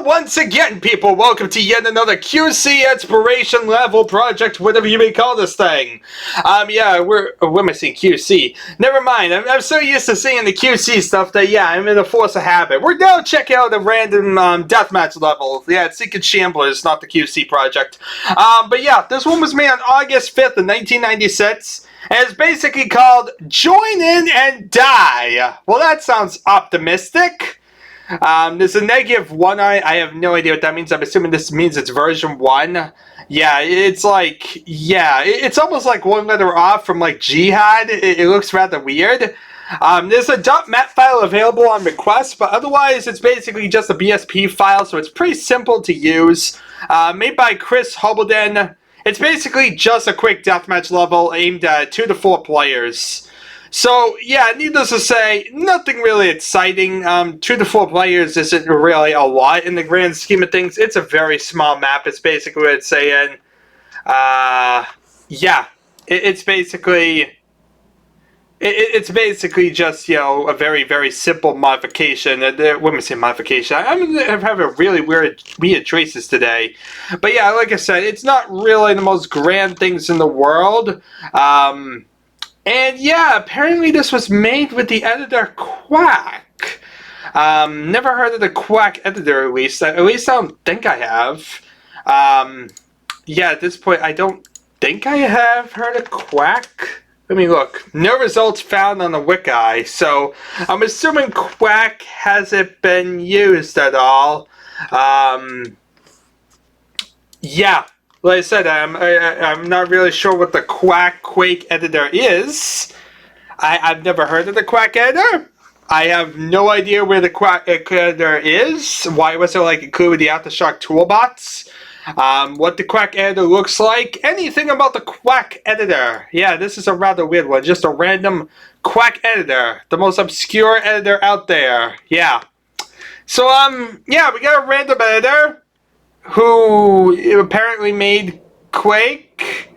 once again, people, welcome to yet another QC Inspiration Level project, whatever you may call this thing. Yeah, what am I saying, QC? Never mind, I'm so used to seeing the QC stuff that, yeah, I'm in a force of habit. We're now checking out a random, Deathmatch level. Yeah, it's Seeking Shamblers, not the QC project. But yeah, this one was made on August 5th of 1996. And it's basically called Join In and Die. Well, that sounds optimistic. There's a -1. I have no idea what that means. I'm assuming this means it's version 1. Yeah, it's like, yeah, it's almost like one letter off from like Jihad. It looks rather weird. There's a .map file available on request, but otherwise it's basically just a BSP file, so it's pretty simple to use. Made by Chris Hobelden. It's basically just a quick deathmatch level aimed at 2 to 4 players. So, yeah, needless to say, nothing really exciting. 2 to 4 players isn't really a lot in the grand scheme of things. It's a very small map, it's basically what it's saying. Yeah, it's basically just, you know, a very, very simple modification. What am I saying, modification? I'm having really weird choices today. But yeah, like I said, it's not really the most grand things in the world. And yeah, apparently this was made with the editor Quack. Never heard of the Quack editor, at least. At least I don't think I have. Yeah, at this point, I don't think I have heard of Quack. Let me look. No results found on the wiki, so I'm assuming Quack hasn't been used at all. Yeah, like I said, I'm not really sure what the Quake editor is. I've never heard of the Quack editor. I have no idea where the Quack editor is. Why was it like included with the Aftershock Toolbox? What the Quack editor looks like. Anything about the Quack editor. Yeah, this is a rather weird one. Just a random Quack editor. The most obscure editor out there. Yeah. So, yeah, we got a random editor who apparently made Quake.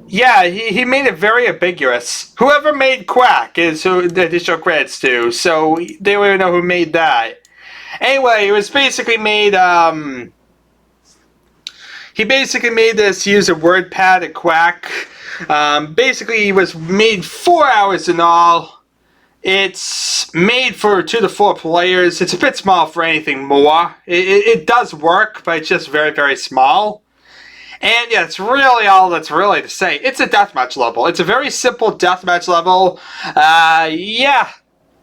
Yeah, he made it very ambiguous. Whoever made Quack is who the additional credits to. So, they don't even know who made that. Anyway, it was basically made, he basically made this using WordPad and Quack. Basically, it was made 4 hours in all. It's made for 2 to 4 players. It's a bit small for anything more. It does work, but it's just very, very small. And yeah, it's really all that's really to say. It's a deathmatch level. It's a very simple deathmatch level. Yeah.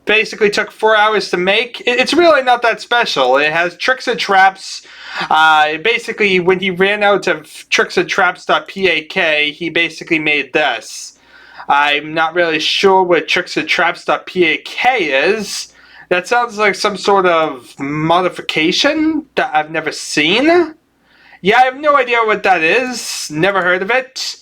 Basically took 4 hours to make. It's really not that special. It has tricks and traps. Basically, when he ran out of tricksandtraps.pak, he basically made this. I'm not really sure what tricksandtraps.pak is. That sounds like some sort of modification that I've never seen. Yeah, I have no idea what that is. Never heard of it.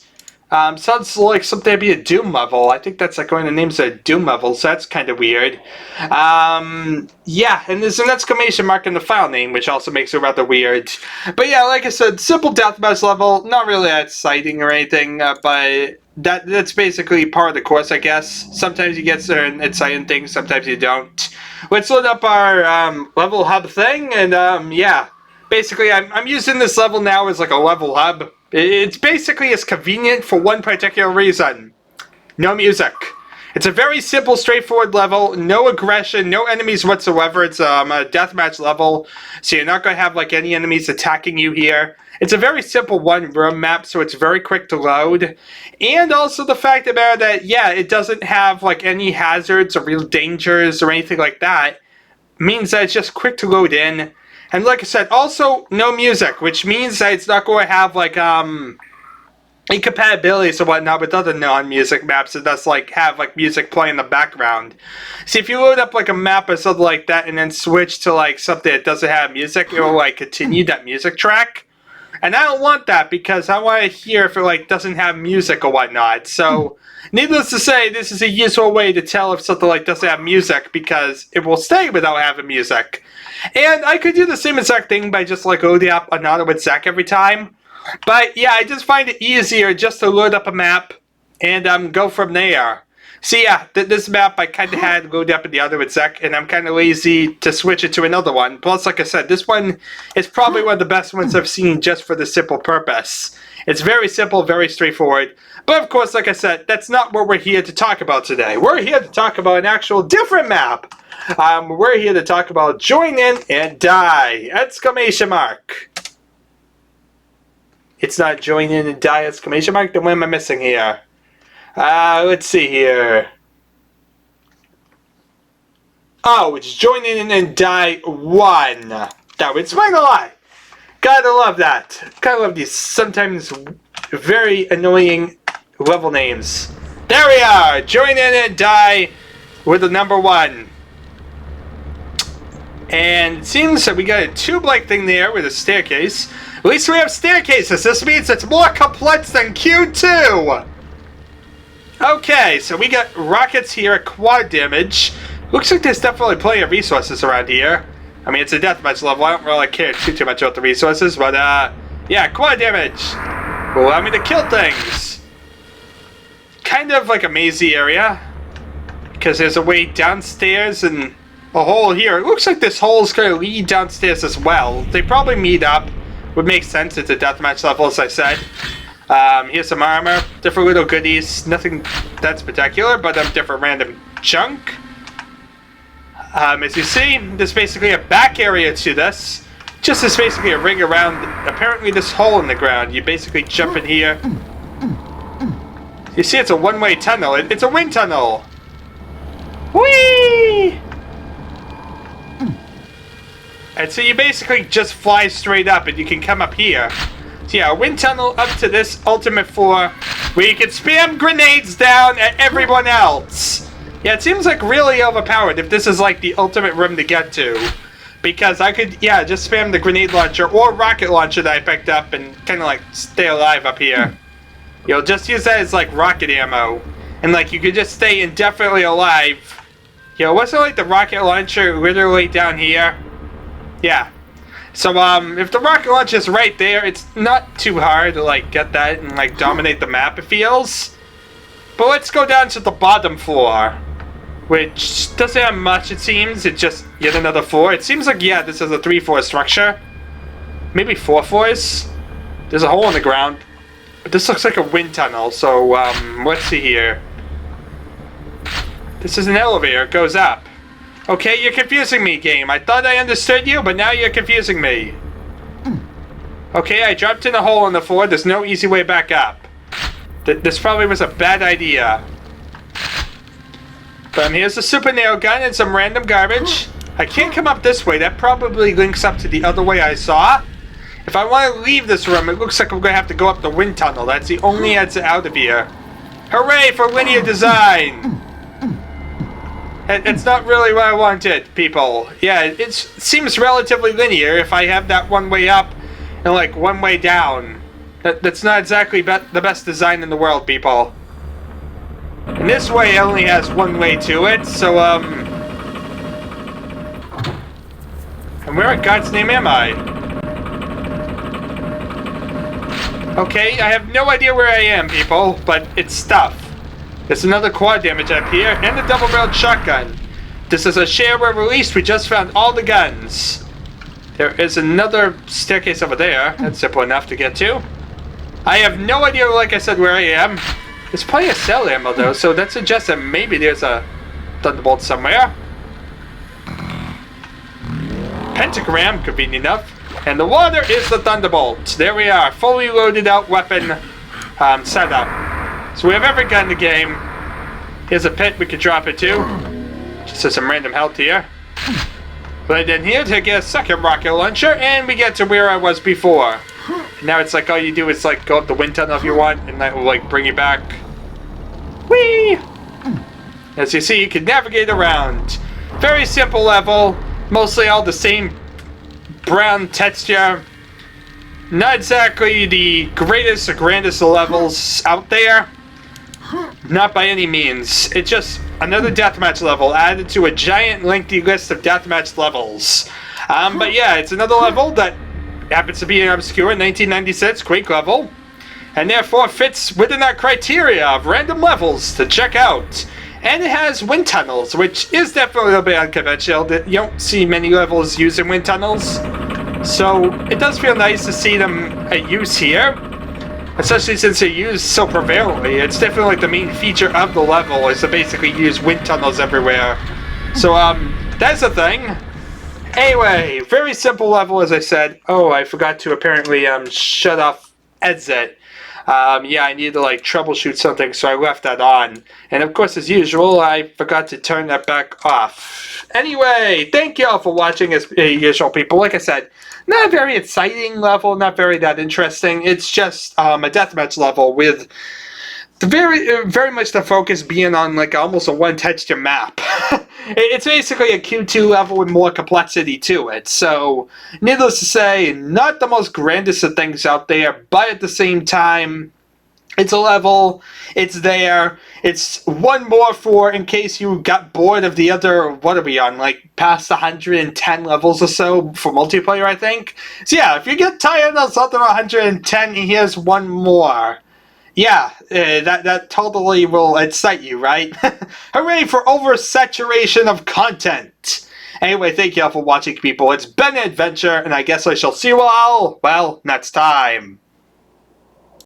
Sounds like something to be a Doom level. I think that's like one of the names of Doom levels, so that's kind of weird. Yeah, and there's an exclamation mark in the file name, which also makes it rather weird. But yeah, like I said, simple deathmatch level, not really that exciting or anything, but that's basically part of the course, I guess. Sometimes you get certain exciting things, sometimes you don't. Let's load up our level hub thing, and yeah. Basically, I'm using this level now as like a level hub. It's basically as convenient for one particular reason. No music. It's a very simple, straightforward level. No aggression, no enemies whatsoever. It's a deathmatch level, so you're not going to have like any enemies attacking you here. It's a very simple one-room map, so it's very quick to load. And also the fact about it that, yeah, it doesn't have like any hazards or real dangers or anything like that. Means that it's just quick to load in. And like I said, also no music, which means that it's not going to have like incompatibilities or whatnot with other non-music maps that does like have like music playing in the background. See, if you load up like a map or something like that and then switch to like something that doesn't have music, it will like continue that music track. And I don't want that because I want to hear if it like doesn't have music or whatnot. So, needless to say, this is a useful way to tell if something like doesn't have music because it will stay without having music. And I could do the same exact thing by just like loading up an auto exec every time. But yeah, I just find it easier just to load up a map and go from there. See, yeah, this map I kind of had loaded up in the other exec, and I'm kind of lazy to switch it to another one. Plus, like I said, this one is probably one of the best ones I've seen just for the simple purpose. It's very simple, very straightforward. But of course, like I said, that's not what we're here to talk about today. We're here to talk about an actual different map. We're here to talk about Join In and Die! Exclamation mark. It's not Join In and Die! Exclamation mark? Then what am I missing here? Let's see here. Oh, it's Join In and Die 1. That would explain a lot. Gotta love that. Gotta love these sometimes very annoying level names. There we are! Join In and Die with the number 1. And it seems that we got a tube-like thing there with a staircase. At least we have staircases. This means it's more complex than Q2. Okay, so we got rockets here at quad damage. Looks like there's definitely plenty of resources around here. I mean, it's a deathmatch level. I don't really care too much about the resources, but yeah, quad damage will allow me to kill things. Kind of like a mazy area, because there's a way downstairs and a hole here. It looks like this hole is going to lead downstairs as well. They probably meet up. Would make sense. It's a deathmatch level, as I said. Here's some armor, different little goodies, nothing that's spectacular, but different random junk. As you see, there's basically a back area to this. Just is basically a ring around, apparently this hole in the ground. You basically jump in here. You see it's a one-way tunnel. It's a wind tunnel. Whee! And so you basically just fly straight up and you can come up here. So yeah, a wind tunnel up to this ultimate floor where you can spam grenades down at everyone else. Yeah, it seems like really overpowered if this is like the ultimate room to get to. Because I could, yeah, just spam the grenade launcher or rocket launcher that I picked up and kind of like stay alive up here. You'll just use that as like rocket ammo. And like you could just stay indefinitely alive. Yo, wasn't like the rocket launcher literally down here? Yeah. So, if the rocket launcher is right there, it's not too hard to, like, get that and, like, dominate the map, it feels. But let's go down to the bottom floor, which doesn't have much, it seems. It's just yet another floor. It seems like, yeah, this is a 3-floor structure. Maybe 4 floors. There's a hole in the ground. But this looks like a wind tunnel, so, let's see here. This is an elevator. It goes up. Okay, you're confusing me, game. I thought I understood you, but now you're confusing me. Okay, I dropped in a hole in the floor. There's no easy way back up. This probably was a bad idea. But here's a super nail gun and some random garbage. I can't come up this way. That probably links up to the other way I saw. If I want to leave this room, it looks like I'm going to have to go up the wind tunnel. That's the only exit out of here. Hooray for linear design! It's not really what I wanted, people. Yeah, it seems relatively linear if I have that one way up and like one way down. That's not exactly the best design in the world, people. And this way only has one way to it, so and where in God's name am I? Okay, I have no idea where I am, people, but it's stuff. There's another quad damage up here, and a double-barreled shotgun. This is a shareware release. We just found all the guns. There is another staircase over there. That's simple enough to get to. I have no idea, like I said, where I am. There's plenty of cell ammo, though, so that suggests that maybe there's a thunderbolt somewhere. Pentagram, convenient enough. And the water is the thunderbolt. There we are, fully loaded out weapon setup. So we have every gun in the game. Here's a pit we could drop it to. Just has some random health here. But in here to get a second rocket launcher, and we get to where I was before. Now it's like all you do is like go up the wind tunnel if you want, and that will like bring you back. Whee! As you see, you can navigate around. Very simple level, mostly all the same brown texture. Not exactly the greatest or grandest levels out there. Not by any means. It's just another deathmatch level added to a giant lengthy list of deathmatch levels. But yeah, it's another level that happens to be an obscure 1996 Quake level, and therefore fits within that criteria of random levels to check out And it has wind tunnels, which is definitely a little bit unconventional. You don't see many levels using wind tunnels. So it does feel nice to see them at use here. Especially since they're used so prevalently. It's definitely like the main feature of the level is to basically use wind tunnels everywhere. So that's the thing. Anyway, very simple level as I said. Oh, I forgot to apparently shut off exit. Yeah, I needed to like troubleshoot something, so I left that on. And of course, as usual, I forgot to turn that back off. Anyway, thank you all for watching as usual, people. Like I said, not a very exciting level, not very that interesting. It's just a deathmatch level with the very much the focus being on like almost a one texture map. It's basically a Q2 level with more complexity to it. So, needless to say, not the most grandest of things out there, but at the same time, it's a level, it's there, it's one more for in case you got bored of the other, what are we on, like past 110 levels or so for multiplayer, I think? So yeah, if you get tired of something 110, here's one more. Yeah, that totally will excite you, right? Hooray for oversaturation of content! Anyway, thank you all for watching, people. It's been an adventure, and I guess I shall see you all, well, next time.